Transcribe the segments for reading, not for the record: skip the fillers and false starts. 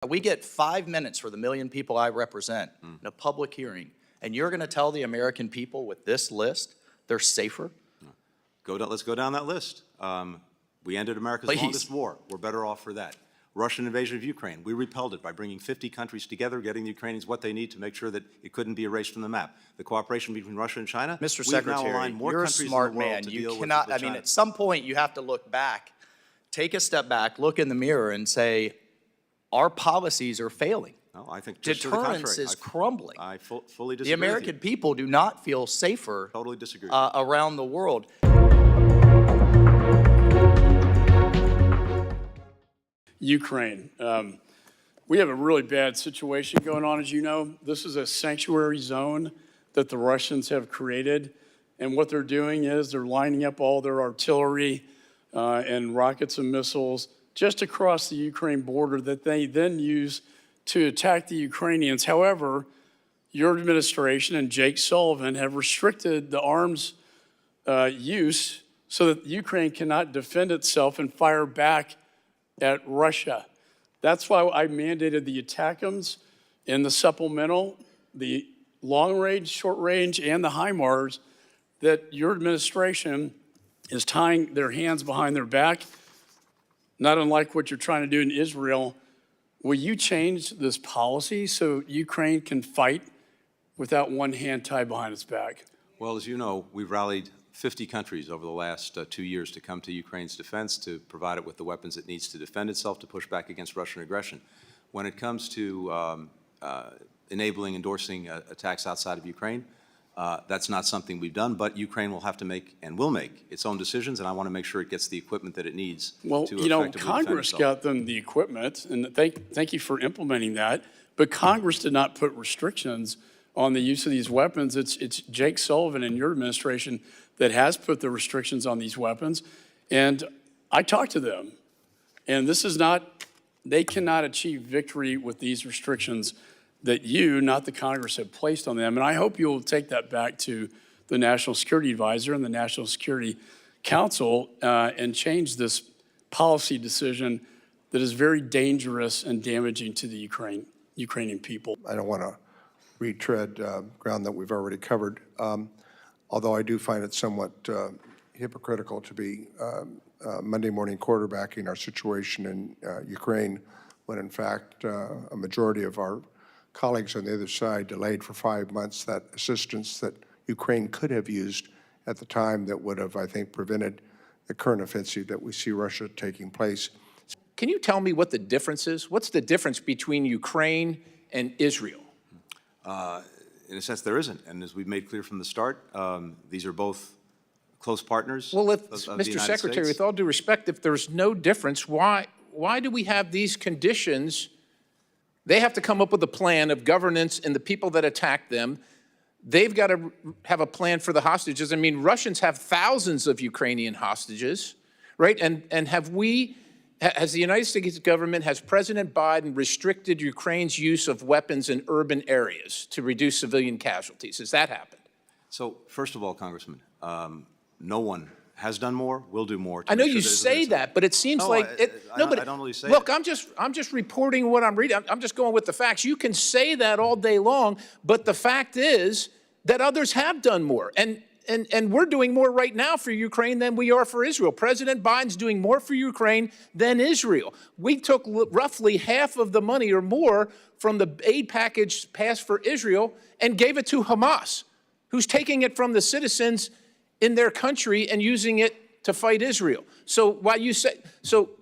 We get 5 minutes for the million people I represent in a public hearing, and you're going to tell the American people with this list they're safer? Let's go down that list. We ended America's longest war. We're better off for that. Russian invasion of Ukraine. We repelled it by bringing 50 countries together, getting the Ukrainians what they need to make sure that it couldn't be erased from the map. The cooperation between Russia and China. Mr. Secretary, you're a smart man. You cannot, I mean, at some point you have to look back, take a step back, look in the mirror and say, our policies are failing. No, I think just deterrence is crumbling. I fully disagree. The American people do not feel safer Totally disagree. Around the world. Ukraine. We have a really bad situation going on, as you know. This is a sanctuary zone that the Russians have created. And what they're doing is they're lining up all their artillery and rockets and missiles just across the Ukraine border that they then use to attack the Ukrainians. However, your administration and Jake Sullivan have restricted the arms use so that Ukraine cannot defend itself and fire back at Russia. That's why I mandated the ATACMS and the supplemental, the long range, short range, and the HIMARS, that your administration is tying their hands behind their back, not unlike what you're trying to do in Israel. Will you change this policy so Ukraine can fight without one hand tied behind its back? Well, as you know, we've rallied 50 countries over the last 2 years to come to Ukraine's defense, to provide it with the weapons it needs to defend itself, to push back against Russian aggression. When it comes to enabling, endorsing attacks outside of Ukraine, that's not something we've done, but Ukraine will have to make and will make its own decisions, and I want to make sure it gets the equipment that it needs to effectively defend itself. Congress got them the equipment, and thank you for implementing that, but Congress did not put restrictions on the use of these weapons. It's Jake Sullivan and your administration that has put the restrictions on these weapons, and I talked to them, and this is not, they cannot achieve victory with these restrictions that you, not the Congress, have placed on them. And I hope you'll take that back to the National Security Advisor and the National Security Council and change this policy decision that is very dangerous and damaging to the Ukrainian people. I don't want to retread ground that we've already covered, although I do find it somewhat hypocritical to be Monday morning quarterbacking our situation in Ukraine when, in fact, a majority of our colleagues on the other side delayed for 5 months that assistance that Ukraine could have used at the time that would have, I think, prevented the current offensive that we see Russia taking place. Can you tell me what the difference is? What's the difference between Ukraine and Israel? In a sense, there isn't. And as we've made clear from the start, these are both close partners. Well, if, of Mr. Secretary, with all due respect, if there's no difference, why do we have these conditions? They have to come up with a plan of governance and the people that attack them. They've got to have a plan for the hostages. I mean, Russians have thousands of Ukrainian hostages, right? And has the United States government, has President Biden restricted Ukraine's use of weapons in urban areas to reduce civilian casualties? Has that happened? So, first of all, Congressman, no one has done more, will do more. I know you say that, but it seems like I don't really say look, it. I'm just reporting what I'm reading. I'm just going with the facts. You can say that all day long, but the fact is that others have done more. And we're doing more right now for Ukraine than we are for Israel. President Biden's doing more for Ukraine than Israel. We took roughly half of the money or more from the aid package passed for Israel and gave it to Hamas, who's taking it from the citizens in their country and using it to fight Israel. So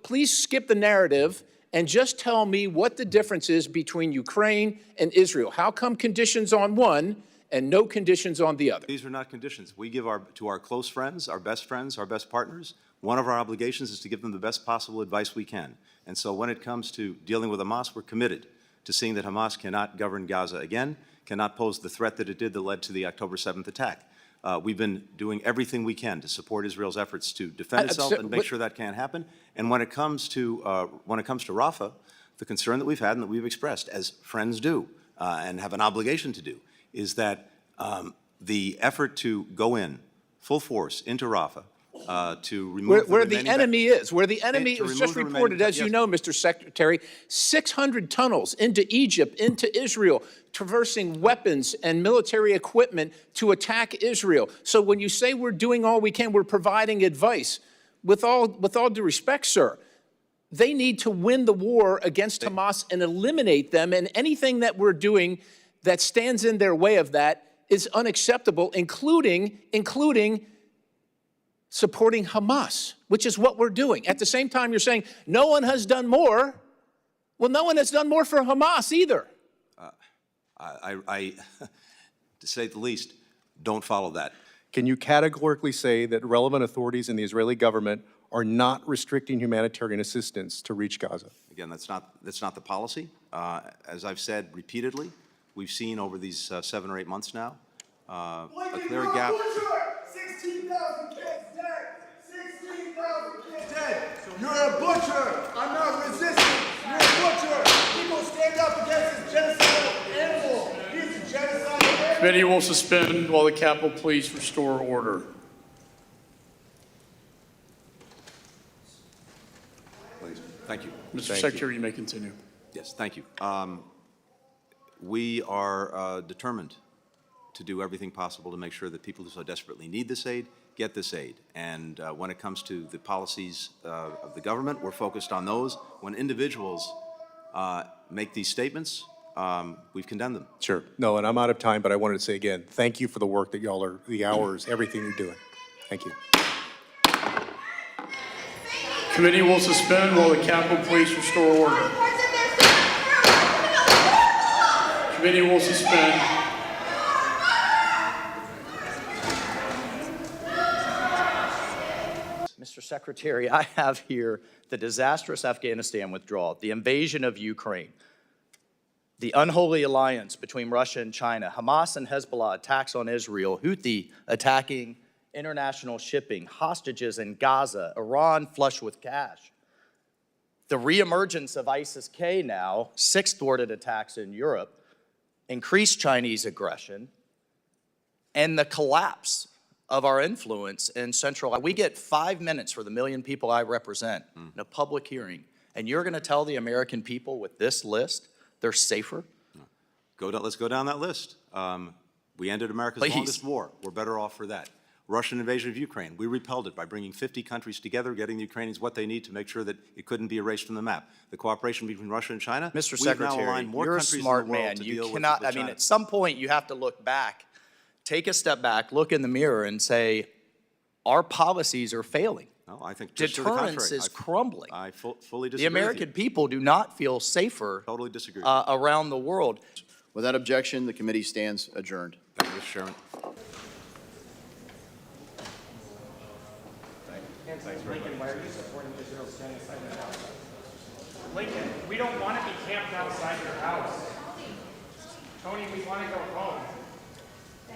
please skip the narrative and just tell me what the difference is between Ukraine and Israel. How come conditions on one and no conditions on the other? These are not conditions. We give to our close friends, our best partners, one of our obligations is to give them the best possible advice we can. And so when it comes to dealing with Hamas, we're committed to seeing that Hamas cannot govern Gaza again, cannot pose the threat that it did that led to the October 7th attack. We've been doing everything we can to support Israel's efforts to defend itself and make sure that can't happen. And when it comes to Rafah, the concern that we've had and that we've expressed, as friends do and have an obligation to do, is that the effort to go in full force into Rafah to remove Where the the remaining enemy is, where the enemy, to it was remove just the remaining reported, as you yes. know, Mr. Secretary, 600 tunnels into Egypt, into Israel, traversing weapons and military equipment to attack Israel. So when you say we're doing all we can, we're providing advice. With all due respect, sir, they need to win the war against Hamas and eliminate them, and anything that we're doing that stands in their way of that is unacceptable, including supporting Hamas, which is what we're doing. At the same time, you're saying no one has done more. Well, no one has done more for Hamas either. I to say the least, don't follow that. Can you categorically say that relevant authorities in the Israeli government are not restricting humanitarian assistance to reach Gaza? Again, that's not the policy. As I've said repeatedly, we've seen over these 7 or 8 months now a clear gap. 16,000 kids dead. 16,000 kids dead. You're a butcher. I'm not resisting. You're a butcher. People stand up against this genocidal animal. He's a genocidal animal. Committee will suspend while the Capitol Police restore order. Please. Thank you. Mr. Secretary, you may continue. Yes, thank you. We are determined to do everything possible to make sure that people who so desperately need this aid get this aid. And when it comes to the policies of the government, we're focused on those. When individuals make these statements, we've condemned them. Sure. No, and I'm out of time, but I wanted to say again, thank you for the work that y'all are, the hours, everything you're doing. Thank you. Committee will suspend while the Capitol Police restore order. Committee will suspend. Mr. Secretary, I have here the disastrous Afghanistan withdrawal, the invasion of Ukraine, the unholy alliance between Russia and China, Hamas and Hezbollah attacks on Israel, Houthi attacking international shipping, hostages in Gaza, Iran flush with cash, the reemergence of ISIS-K now, 6 thwarted attacks in Europe, increased Chinese aggression, and the collapse of our influence in Central. We get 5 minutes for the million people I represent in a public hearing, and you're going to tell the American people with this list they're safer? Let's go down that list. We ended America's Please. longest war. We're better off for that. Russian invasion of Ukraine. We repelled it by bringing 50 countries together, getting the Ukrainians what they need to make sure that it couldn't be erased from the map. The cooperation between Russia and China. Mr. We've now Secretary, aligned more you're a countries smart in the world man. to You deal cannot, with I mean, China. at some point you have to look back, take a step back, look in the mirror and say, our policies are failing. No, I think just to the Deterrence contrary. is crumbling. I fully disagree The American people do not feel safer Totally disagree. around the world. Without objection, the committee stands adjourned. Thank you, Mr. Chairman. Blinken, why are you supporting Israel's genocide in Gaza? Blinken, we don't want to be camped outside your house. Tony, we want to go home.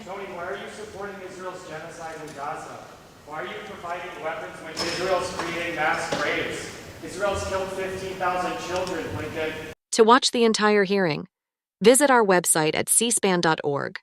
Tony, why are you supporting Israel's genocide in Gaza? Why are you providing weapons when Israel's creating mass graves? Israel's killed 15,000 children, Blinken. To watch the entire hearing, visit our website at cspan.org.